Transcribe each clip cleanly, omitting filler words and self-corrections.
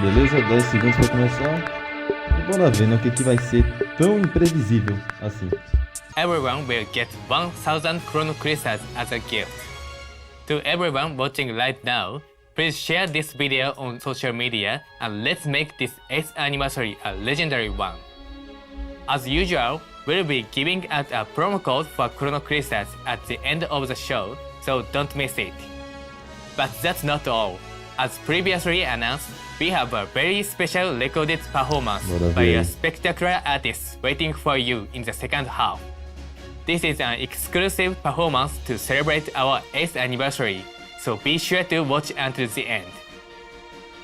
Beleza, 10 segundos para começar. E bora ver, né, o que vai ser tão imprevisível assim. Everyone will get 1000 chrono crystals as a gift. To everyone watching right now, please share this video on social media and let's make this 8th anniversary a legendary one. As usual, we'll be giving out a promo code for chrono crystals at the end of the show, so don't miss it. But that's not all. As previously announced, we have a very special recorded performance by a spectacular artist waiting for you in the second half. This is an exclusive performance to celebrate our 8th anniversary, so be sure to watch until the end.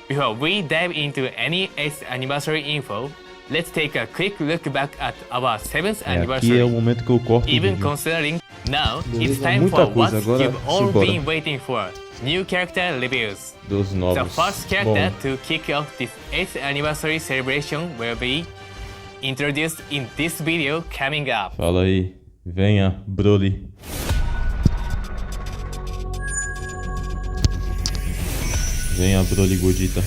Before we dive into any 8th anniversary info, let's take a quick look back at our 7th anniversary. Aqui é o momento que eu corto. Even considering now, it's time for what you've all been waiting for. New character reviews. Dos novos. The first character to kick off this 8th anniversary celebration will be introduced in this video coming up. Fala aí, venha, Broly. Venha, Broly Godita.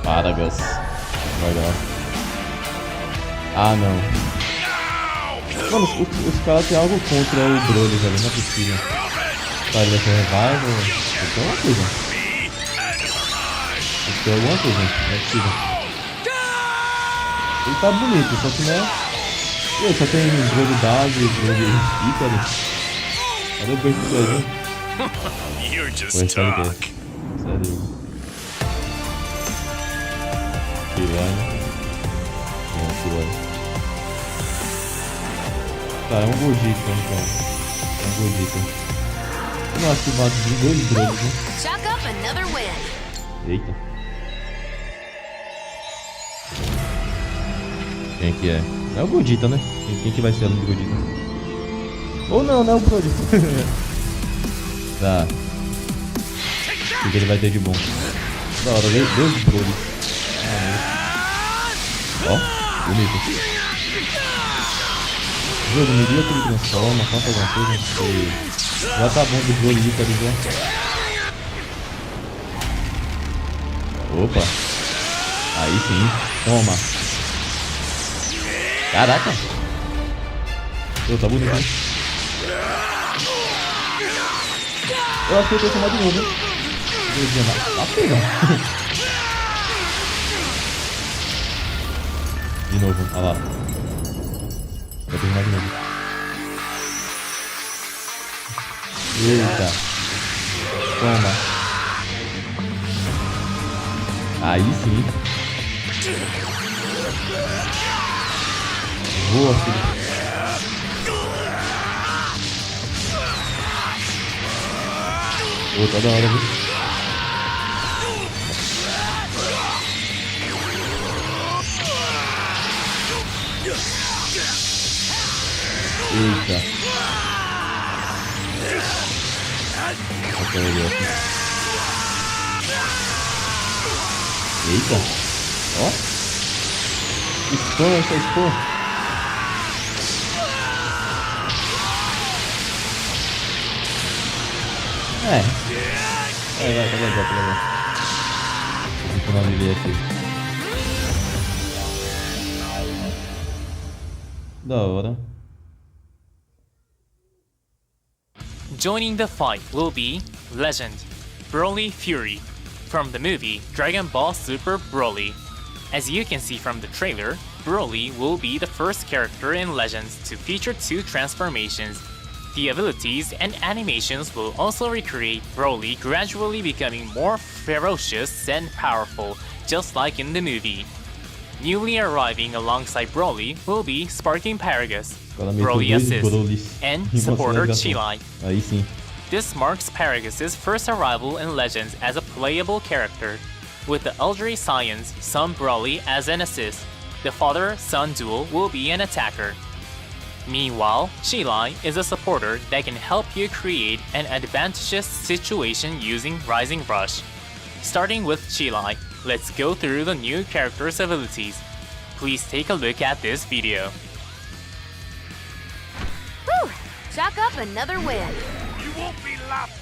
Para, Gus. Vai lá. Ah, não. Mano, os caras têm algo contra o Broly, velho. Não é possível. Tá, ele vai ser revival. Tem alguma coisa. Tem alguma coisa, gente. Não é possível. Ele tá bonito, só que não é. E aí, só tem Broly W, Broly Ícaro. Cadê o beijo do Brasil? You're just talk. Sério. Piranha. Não, piranha. Tá, é um Gogeta então. É um Gogeta. Eu não acho que bate de 2 Brothers, né? Eita. Quem que é? É o Gogeta, né? Quem que vai ser aluno do Gogeta? Ou não, não é o Broly. Tá. O que ele vai ter de bom? Da hora, 2 Broly. Ó, bonito. Jogo, me diga que ele transforma, falta alguma coisa, não sei. Já tá bom do Broly Ícaro já. Opa. Aí sim, toma. Caraca. Pô, tá bonito, hein? Eu acho que eu tô chamado de novo, hein? Tá pegando. De novo, olha lá. Vai terminar de novo. Eita. Toma. Aí sim. Boa, filho. Pô, tá da hora, viu? Eita. Eita. Ó. Expor, essa expor. Vai, tá legal. Vou tomar um aqui. Da hora. Joining the fight will be Legend, Broly Fury, from the movie Dragon Ball Super Broly. As you can see from the trailer, Broly will be the first character in Legends to feature 2 transformations. The abilities and animations will also recreate Broly gradually becoming more ferocious and powerful, just like in the movie. Newly arriving alongside Broly will be Sparking Paragus, Broly Assist, and supporter Chilai. Aí sim. This marks Paragus' first arrival in Legends as a playable character, with the Eldritch Science Son Broly as an assist. The father-son duel will be an attacker. Meanwhile, Chilai is a supporter that can help you create an advantageous situation using Rising Rush. Starting with Chilai, let's go through the new character's abilities. Please take a look at this video. Whew! Chalk up another win. You won't be laughing.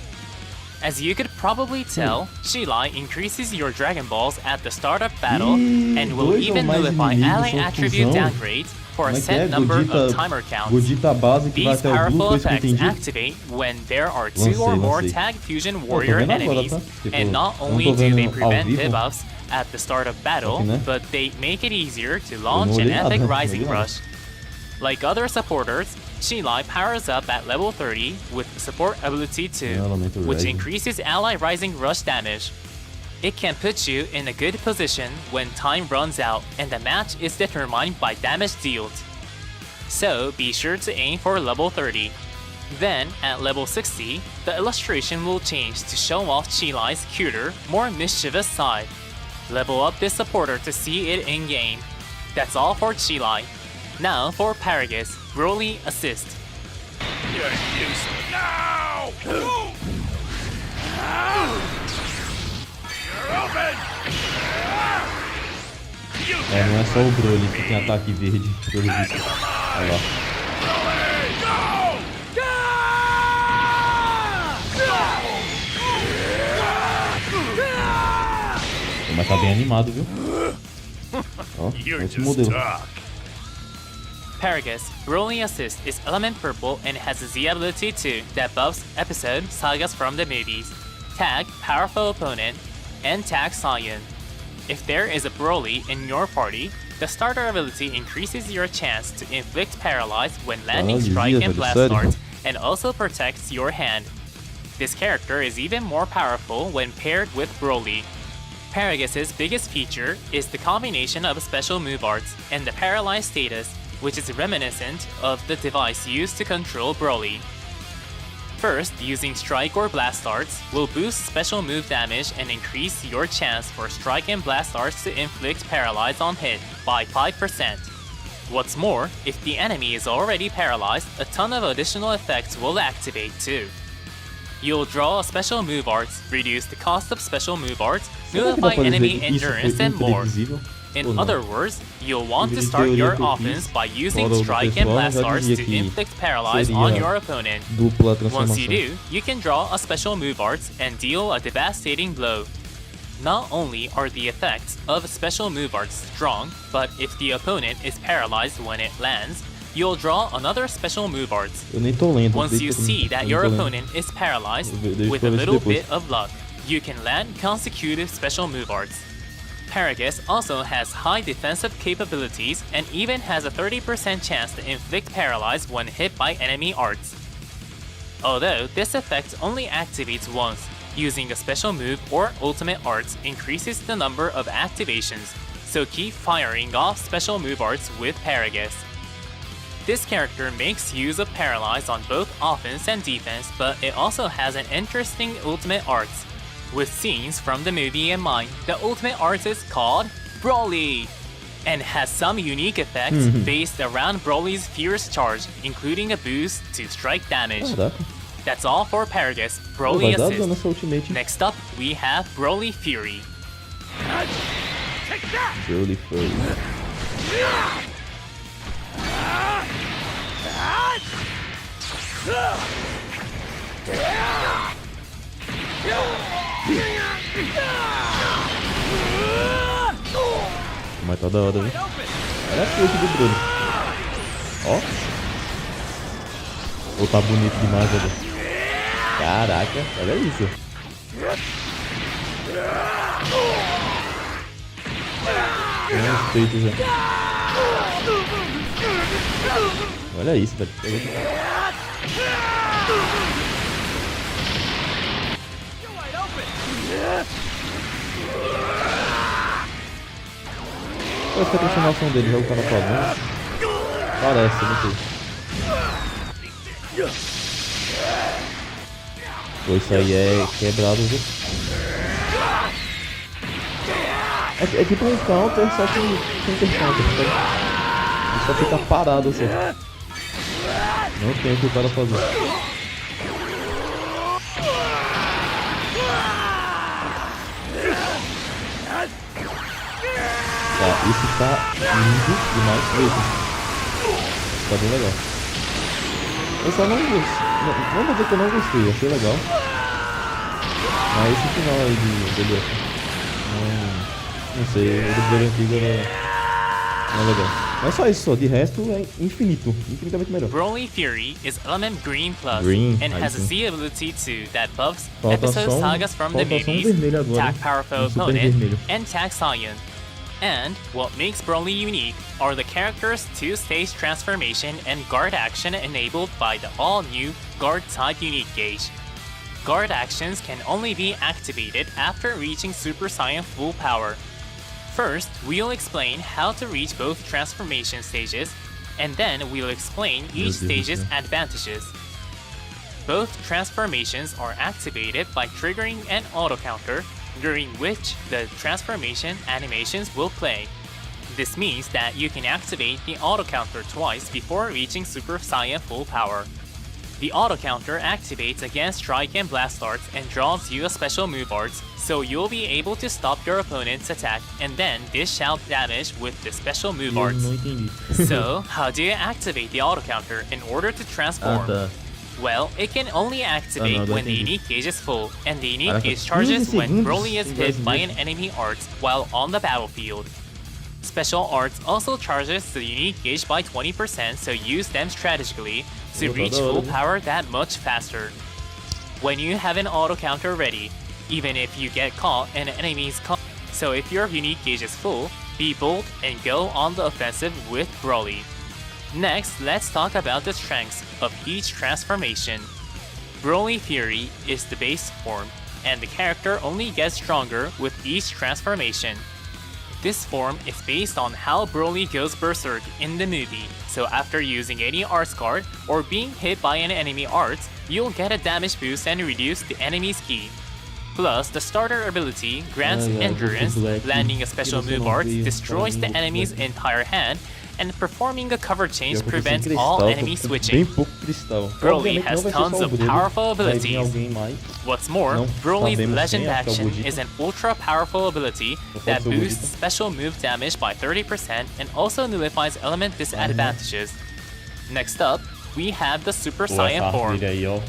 As you could probably tell, Shilai increases your Dragon Balls at the start of battle and will even nullify ally attribute downgrades for a set number of timer counts. Godita base que vai These até o powerful Blue, foi isso que eu effects entendi? activate when there are two or more tag fusion warrior vendo agora, enemies, tá? Tipo, and not eu não only tô do they vendo ao prevent vivo. debuffs at the start of battle, Aqui, né? but they make it easier to launch an olhei nada, epic não rising olhei nada. rush. Like other supporters, Shilai powers up at level 30 with support ability 2, Elemental which Rising. increases ally rising rush damage. It can put you in a good position when time runs out and the match is determined by damage dealt. So be sure to aim for level 30. Then, at level 60, the illustration will change to show off Shilai's cuter, more mischievous side. Level up this supporter to see it in-game. That's all for Shilai. Now for Paragus, Broly Assist. You're useless. Now! You're open! You É, não é só o Broly que tem ataque verde, pelo visto. Olha lá. Mas tá bem animado, viu? Ó, esse modelo. Paragus, Broly Assist is element purple and has a Z ability 2 that buffs episode sagas from the movies, tag powerful opponent, and tag Saiyan. If there is a Broly in your party, the starter ability increases your chance to inflict paralyze when landing strike and blast darts, and also protects your hand. This character is even more powerful when paired with Broly. Paragus's biggest feature is the combination of special move arts and the paralyzed status, which is reminiscent of the device used to control Broly. First, using strike or blast darts will boost special move damage and increase your chance for strike and blast darts to inflict paralyze on hit by 5%. What's more, if the enemy is already paralyzed, a ton of additional effects will activate too. You'll draw a special move arts, reduce the cost of special move arts, nullify enemy endurance, and more. In other words, you'll want to start your offense by using strike and blast darts to inflict paralyze on your opponent. Once you do, you can draw a special move arts and deal a devastating blow. Not only are the effects of special move arts strong, but if the opponent is paralyzed when it lands, you'll draw another special move arts. Once you see that your opponent is paralyzed, with a little bit of luck, you can land consecutive special move arts. Paragus also has high defensive capabilities and even has a 30% chance to inflict paralyze when hit by enemy arts. Although this effect only activates once, using a special move or ultimate arts increases the number of activations, so keep firing off special move arts with Paragus. This character makes use of paralyze on both offense and defense, but it also has an interesting ultimate arts. With scenes from the movie in mind, the ultimate art is called Broly, and has some unique effects based around Broly's fierce charge, including a boost to strike damage. That's all for Paragus, Broly Assist. Next up, we have Broly Fury. Broly Fury. Mas tá da hora, viu? Olha a força do Broly. Ó. Ou tá bonito demais, olha. Caraca, olha isso. Olha os peitos já. Olha isso, velho. Essa é a transformação dele, já o cara fazendo. Parece, não sei. Pô, isso aí é quebrado, viu? É tipo um counter, só que sem ter counter, tá? Ele só fica parado assim. Não tem o que o cara fazer. Tá, isso tá lindo demais mesmo. Tá bem legal. Eu só não gostei. Não vou dizer que eu não gostei, achei legal. Mas esse final aí dele assim. Não sei, o dublador antigo era legal. Mas só isso só, de resto é infinito. Infinitamente melhor. Broly Fury is element Green Plus Green, and has a sim. Z ability too that buffs Falta episode só sagas from the falta só movies, vermelho agora. attack powerful Super opponent, vermelho. and tag Saiyan. And what makes Broly unique are the character's two-stage transformation and guard action enabled by the all-new guard type unique gauge. Guard actions can only be activated after reaching Super Saiyan full power. First, we'll explain how to reach both transformation stages, and then we'll explain each stage's advantages. Both transformations are activated by triggering an auto counter, during which the transformation animations will play. This means that you can activate the auto counter twice before reaching Super Saiyan full power. The auto counter activates against Strike and Blast Arts and draws you a special move arts, so you'll be able to stop your opponent's attack and then dish out damage with the special move Eu arts. não entendi. So, how do you activate the auto counter in order to transform? tá. Well, it can only activate agora when the entendi. unique gauge is full, and the unique Caraca, gauge charges 15 when segundos Broly is sem hit by brasileiro. an enemy arts while on the battlefield. Special arts also charges the unique gauge by 20%, so use them strategically to Opa, reach da hora, full viu? power that much faster. When you have an auto counter ready, even if you get caught and enemies come, so if your unique gauge is full, be bold and go on the offensive with Broly. Next, let's talk about the strengths of each transformation. Broly Fury is the base form, and the character only gets stronger with each transformation. This form is based on how Broly goes berserk in the movie, so after using any arts card or being hit by an enemy arts, you'll get a damage boost and reduce the enemy's ki. Plus, the starter ability grants endurance, landing a special move arts destroys the enemy's entire hand, and performing a cover change Pior que eu tô sem prevents cristal, all tô enemy com switching. Bem pouco cristal. Broly Obviamente has não vai ser tons só o of Broly, powerful vai vir abilities. alguém mais. What's more, Não Broly's sabemos Legend quem é, acho que é o action Gogeta. is an ultra powerful ability that pode ser o boosts Gogeta. special move damage by 30% and also nullifies element disadvantages. Next up, we have the Super Pô, Saiyan essa form. arte dele aí, ó.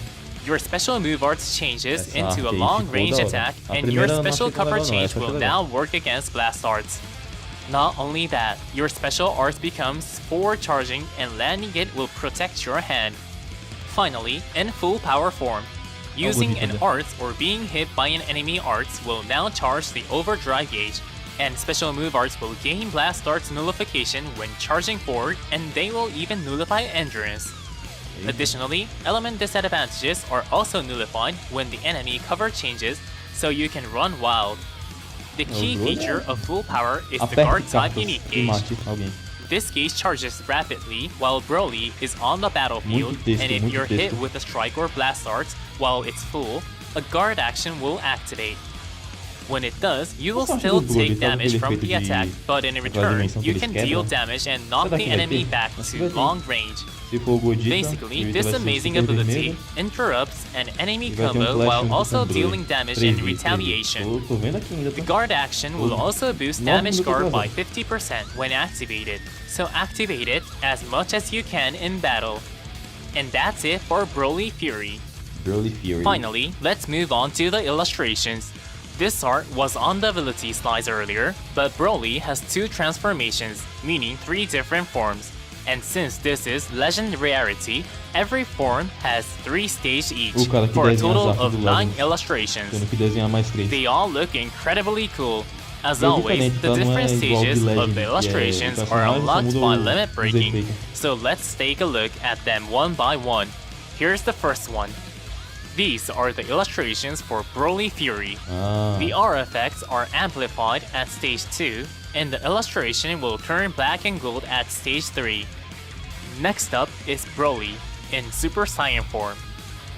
Your special move arts changes Essa into a arte aí long ficou range da hora. attack, A and your primeira não special ficou cover legal, não, change essa will ficou now legal. work against blast arts. Not only that, your special art becomes forward charging and landing it will protect your hand. Finally, in full power form, using an arts or being hit by an enemy arts will now charge the overdrive gauge, and special move arts will gain blast arts nullification when charging forward, and they will even nullify endurance. Additionally, element disadvantages are also nullified when the enemy cover changes, so you can run wild. The key Broly feature of full power is the Aperte guard type cartas unique e gauge. mate alguém. This gauge charges rapidly while Broly is on the battlefield, Muito texto, and if muito you're hit texto. with a strike or blast arts while it's full, a guard action will activate. When it does, you will Qual still parte do Broly take tá damage naquele from efeito the attack, de but in aquela return, dimensão que you eles can quebram? deal damage and knock Será the que vai enemy ter? back Acho que to vai ter. long range. Se for o Gogeta, Basically, ele this vai ser amazing super ability vermelho. interrupts an enemy E vai ter combo flash while junto also com o Broly. dealing damage 3 in vezes, 3 vezes. retaliation. Tô vendo aqui ainda, The tá? guard action will also boost damage minutos guard by atrasado. 50% when activated, so activate it as much as you can in battle. And that's it for Broly Fury. Broly Fury. Finally, let's move on to the illustrations. This art was on the ability slides earlier, but Broly has 2 transformations, meaning 3 different forms. And since this is Legend Rarity, every form has 3 stages each, O cara que for a desenha total as artes of do 9 Legend. illustrations. Tendo que desenhar mais 3. They all look incredibly cool. As É always, diferente, the tá? Não é different igual stages de Legend, of que the é illustrations o are personagem, só unlocked muda by os limit breaking, efeitos. so let's take a look at them one by one. Here's the first one. These are the illustrations for Broly Fury. Ah, The R effects are amplified at stage 2, and the illustration will turn black and gold at stage 3. Next up is Broly in Super Saiyan form.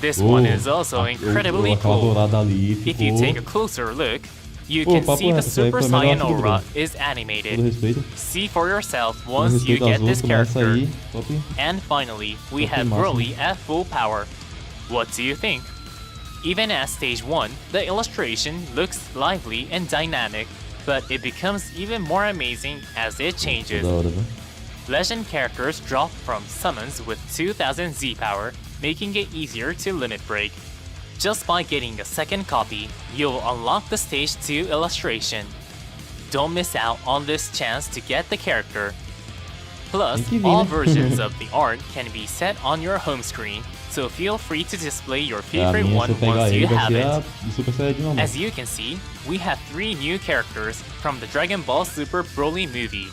This one is also incredibly aquela cool. dourada ali If you ficou. take a closer look, you Pô, can papo see the reto, isso aí Super foi a melhor Saiyan arte do aura Broly. is Todo animated. respeito. See for yourself Com once you respeito aos get this outros, mas essa character. aí, top. And finally, we Top have máximo. Broly at full power. What do you think? Even at stage 1, the illustration looks lively and dynamic, but it becomes even more amazing as it changes. Da hora, viu? Legend characters drop from summons with 2000 Z power, making it easier to limit break. Just by getting a second copy, you'll unlock the Stage 2 illustration. Don't miss out on this chance to get the character. Plus, all versions of the art can be set on your home screen, so feel free to display your favorite one once you have it. As you can see, we have 3 new characters from the Dragon Ball Super Broly movie.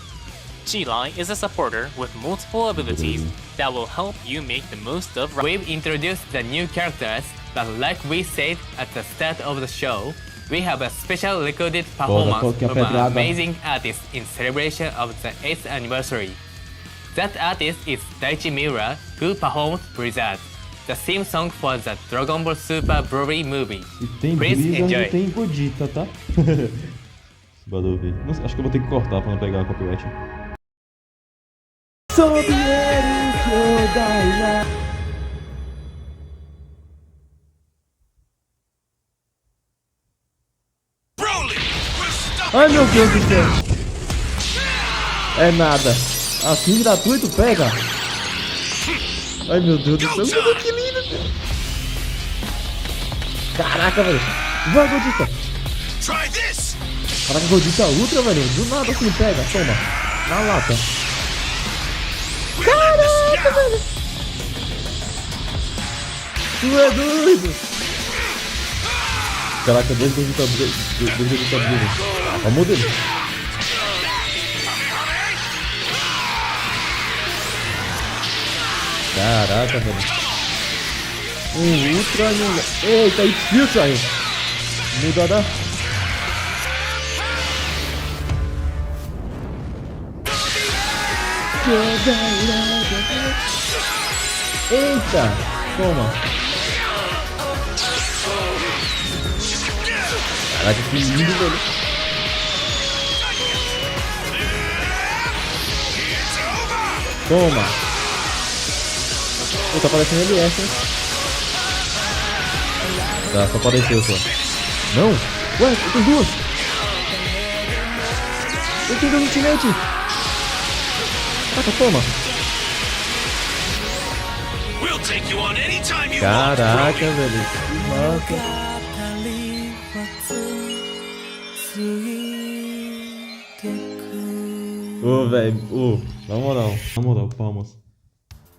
Chi-Lai is a supporter with multiple abilities that will help you make the most of. We've introduced the new characters, but like we said at the start of the show, we have a special recorded performance from an amazing artist in celebration of the 8th anniversary. That artist is Daichi Miura, who performed Blizzard, the theme song for the Dragon Ball Super Broly movie. Please enjoy. Tem Godita, tá? Acho que eu vou ter que cortar pra não pegar a copyright. Ai meu Deus do céu! É nada! Assim gratuito, pega! Ai meu Deus do céu, que lindo! Caraca, velho! Vai, Godita! Caraca, Godita Ultra, velho! Do nada assim, pega, toma! Na lata! Caraca, velho! Tu é doido! Caraca, dois Godita Blue! Vamos dele! Caraca, velho. Ultra no... Eita, infiltra aí. Mudada. Eita, toma. Caraca, que lindo, velho. Toma. Pô, tá parecendo LS, hein? Tá, só apareceu só. Não! Ué, eu tenho duas! Eu tenho dois ultimate! Caraca, toma! Caraca, velho! Que massa! Ô, velho, na moral, palmas.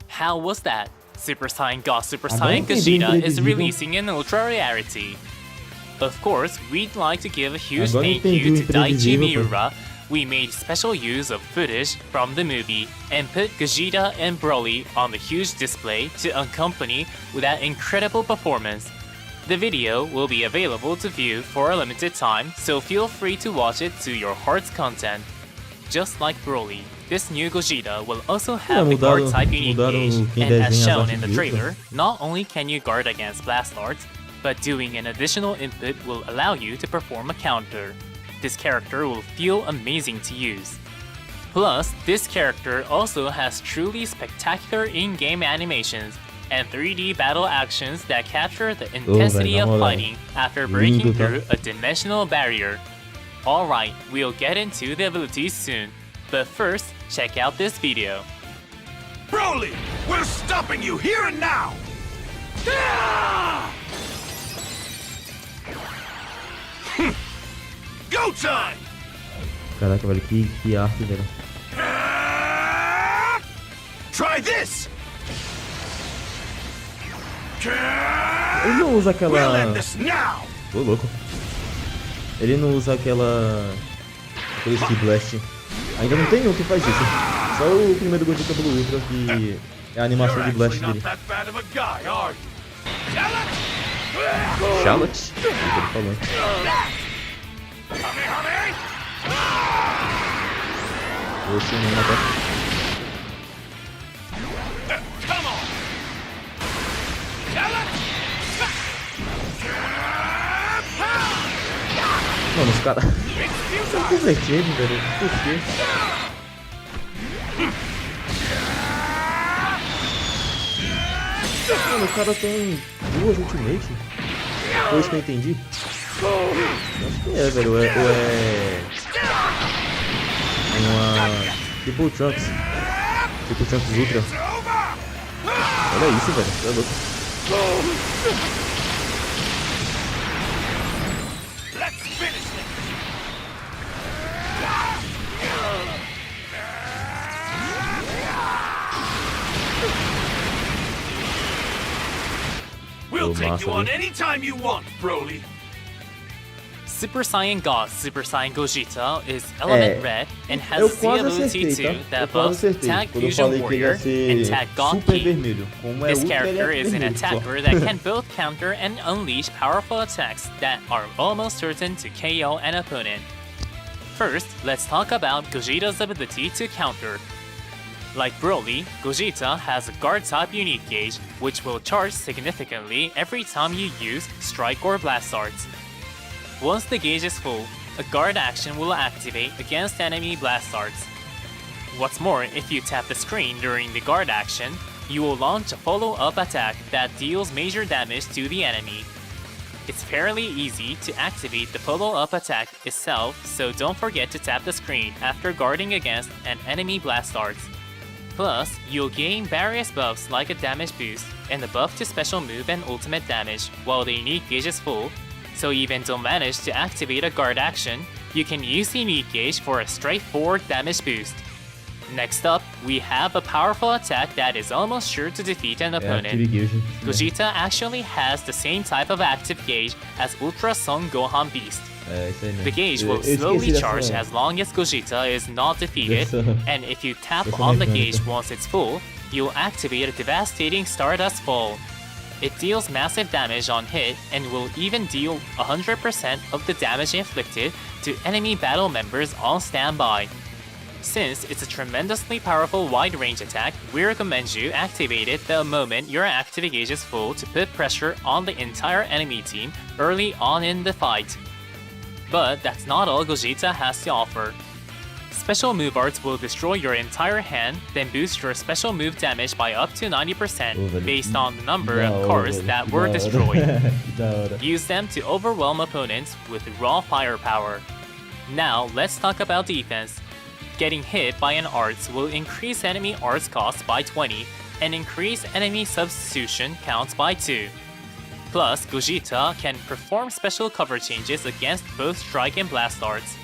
How was that? Super Saiyan God Super Saiyan Gogeta is releasing an ultra rarity. Of course, we'd like to give a huge thank you to Daichi Miura. We made special use of footage from the movie and put Gogeta and Broly on the huge display to accompany with that incredible performance. The video will be available to view for a limited time, so feel free to watch it to your heart's content. Just like Broly, this new Gogeta will also have the guard type you engage, and as shown in the trailer, not only can you guard against blast arts, but doing an additional input will allow you to perform a counter. This character will feel amazing to use. Plus, this character also has truly spectacular in-game animations and 3D battle actions that capture the intensity of fighting after breaking through a dimensional barrier. Alright, we'll get into the abilities soon, but first, check out this video. Broly, we're stopping you here and now! Go time! Caraca, velho, que arte, velho. Try this! Ele não usa aquela... We'll end this now! Ô, louco. Ele não usa aquele Ki Blast. Ainda não tem um que faz isso. Só o primeiro Gogeta Blue Ultra, que é a animação de Blast dele. Charlotte? O que ele falou? Esse não mata. Mano, os caras são divertidos, velho. Por quê? Mano, o cara tem duas ultimate. Foi isso que eu entendi. Acho que é, velho. Ou é uma... Tipo Trunks. Tipo Trunks Ultra. Olha isso, velho. É louco. finish them. We'll take you on any time you want, Broly. Super Saiyan God Super Saiyan Gogeta is element red and has Eu the quase ability acertei, tá? to Eu that quase buffs acertei. Tag Quando eu Fusion falei que ele ia Warrior and ser Tag God super Ki. vermelho. Como é This ultra, ele character é is an vermelho só. attacker that can both counter and unleash powerful attacks that are almost certain to KO an opponent. First, let's talk about Gogeta's ability to counter. Like Broly, Gogeta has a guard-type unique gauge, which will charge significantly every time you use Strike or Blast Arts. Once the gauge is full, a guard action will activate against enemy Blast Arts. What's more, if you tap the screen during the guard action, you will launch a follow-up attack that deals major damage to the enemy. It's fairly easy to activate the follow-up attack itself, so don't forget to tap the screen after guarding against an enemy Blast Arts. Plus, you'll gain various buffs like a damage boost and a buff to special move and ultimate damage while the unique gauge is full, so even don't manage to activate a guard action, you can use the unique gauge for a straightforward damage boost. Next up, we have a powerful attack that is almost sure to defeat an opponent. Gogeta actually has the same type of active gauge as Ultra Son Gohan Beast. Isso aí mesmo. The gauge Eu will esqueci slowly dessa- charge as long as Gogeta is not defeated, and if you tap Dessa on the mecânica. gauge once it's full, you'll activate a devastating Stardust Fall. It deals massive damage on hit and will even deal 100% of the damage inflicted to enemy battle members on standby. Since it's a tremendously powerful wide-range attack, we recommend you activate it the moment your active gauge is full to put pressure on the entire enemy team early on in the fight. But that's not all Gogeta has to offer. Special move arts will destroy your entire hand, then boost your special move damage by up to 90% based on the number of cards that were destroyed. Da hora. Use them to overwhelm opponents with raw firepower. Now, let's talk about defense. Getting hit by an arts will increase enemy arts cost by 20 and increase enemy substitution counts by 2. Plus, Gogeta can perform special cover changes against both Strike and Blast Arts.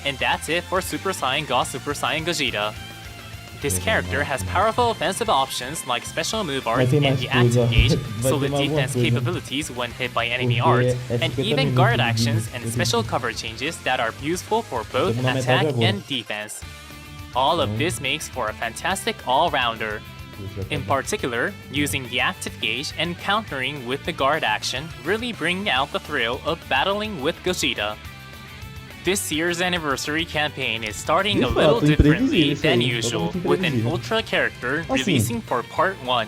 And that's it for Super Saiyan God Super Saiyan Gogeta. This character has powerful offensive options like special move arts ter and mais the coisa. active gauge, Vai solid ter mais alguma defense coisa. capabilities when hit by enemy Porque arts, é and 50 even minutos guard de actions vídeo. and Eu special tenho- cover changes that are useful for both Estamos na metade attack agora. and defense. All of this makes for a fantastic all-rounder. In particular, using the active gauge and countering with the guard action really bring out the thrill of battling with Gogeta. This year's anniversary campaign is starting a De little fato, differently imprevisível isso than aí, usual, totalmente with an imprevisível. Ultra character Assim, releasing for Part 1.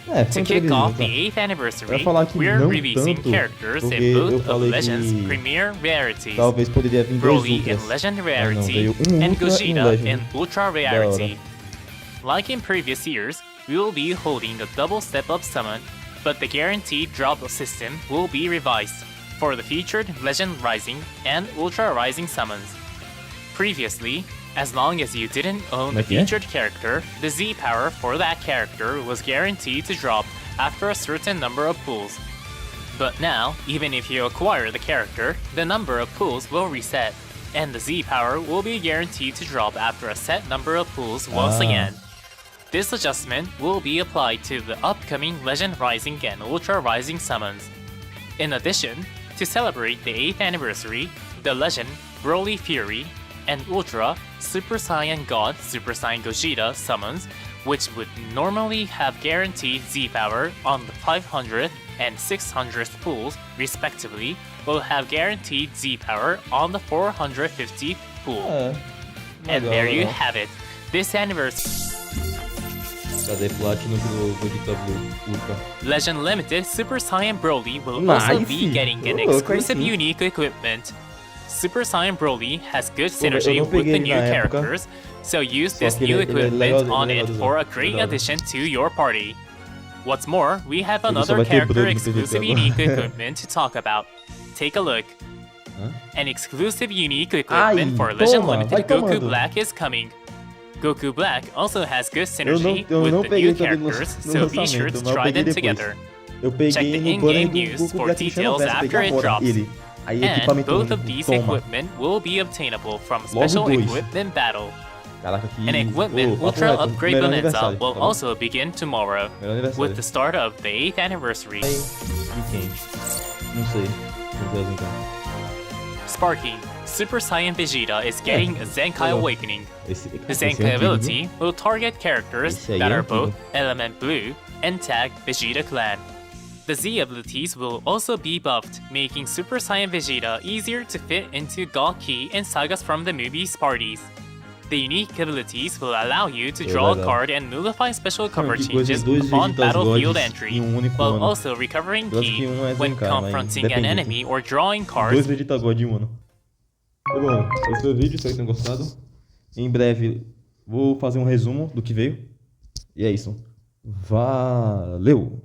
É, To foi kick imprevisível, off tá? the 8th Eu anniversary, ia falar que we're não releasing tanto, characters porque in both eu of falei Legends' que premier rarities. talvez poderia vir dois Broly in ultras. Legend Ah, não, Rarity veio um and ultra e um Gogeta legend. in Ultra Da Rarity. hora. Like in previous years, we will be holding a double step-up summon, but the guaranteed drop system will be revised for the featured Legend Rising and Ultra Rising summons. Previously, as long as you didn't own the Okay. featured character, the Z power for that character was guaranteed to drop after a certain number of pulls. But now, even if you acquire the character, the number of pulls will reset, and the Z power will be guaranteed to drop after a set number of pulls once Ah. again. This adjustment will be applied to the upcoming Legend Rising and Ultra Rising summons. In addition, to celebrate the 8th anniversary, the Legend, Broly Fury, and Ultra, Super Saiyan God, Super Saiyan Gogeta summons, which would normally have guaranteed Z power on the 500th and 600th pulls, respectively, will have guaranteed Z power on the 450th pool. É. And Legal, there you legal. have it. This anniversary, Cadê Platinum pro Gogeta Blue Ultra? Legend Limited Super Saiyan Broly will Nice. also be getting an Oh, exclusive crazy. unique equipment. Super Saiyan Broly has good eu synergy não with peguei the ele new na época. characters, so use Só this que new ele é equipment legal- on ele é it legalzão. for a great Legal. addition to your party. What's more, we have Ele só another vai character quebrando no exclusive PVP agora. unique equipment to talk about. Take a look. Hã? An exclusive unique equipment Ai, for Legend toma, Limited vai Goku tomando. Black is coming. Goku Black also has good Eu synergy não with the peguei new também no characters, no so be sure lançamento, to mas eu try peguei them depois. together. Eu Check peguei the no in-game banner do news Goku for Black Cristiano details Verso, after peguei it agora drops. ele. Aí And equipamento both único, of these toma. equipment will be obtainable from Logo Special dois. Equipment Battle. Caraca, que... An equipment Ô, papo Ultra reto, Upgrade melhor Bonanza aniversário, will tá bom? also begin tomorrow, Melhor aniversário. with the start of the 8th anniversary. Aí, e quem? Não sei. Não sei então. Sparking, Super Saiyan Vegeta is getting a Zenkai Olha. Awakening. Esse The é Zenkai antigo, ability viu? will target characters Esse aí that é are antigo. both Element Blue and tag Vegeta Clan. The Z abilities will also be buffed, making Super Saiyan Vegeta easier to fit into Gaki and sagas from the movie's parties. The unique abilities will allow you to draw a legal. card and nullify special cover que coisa, changes dois upon Vegetas battlefield Gods entry, em um único while ano. also recovering Eu acho ki que um é when Zenkai, mas confronting an depende. enemy or drawing Dois cards. Vegeta God em um ano. Tá bom, esse foi o vídeo, espero que tenham gostado. Em breve vou fazer um resumo do que veio. E é isso. Valeu!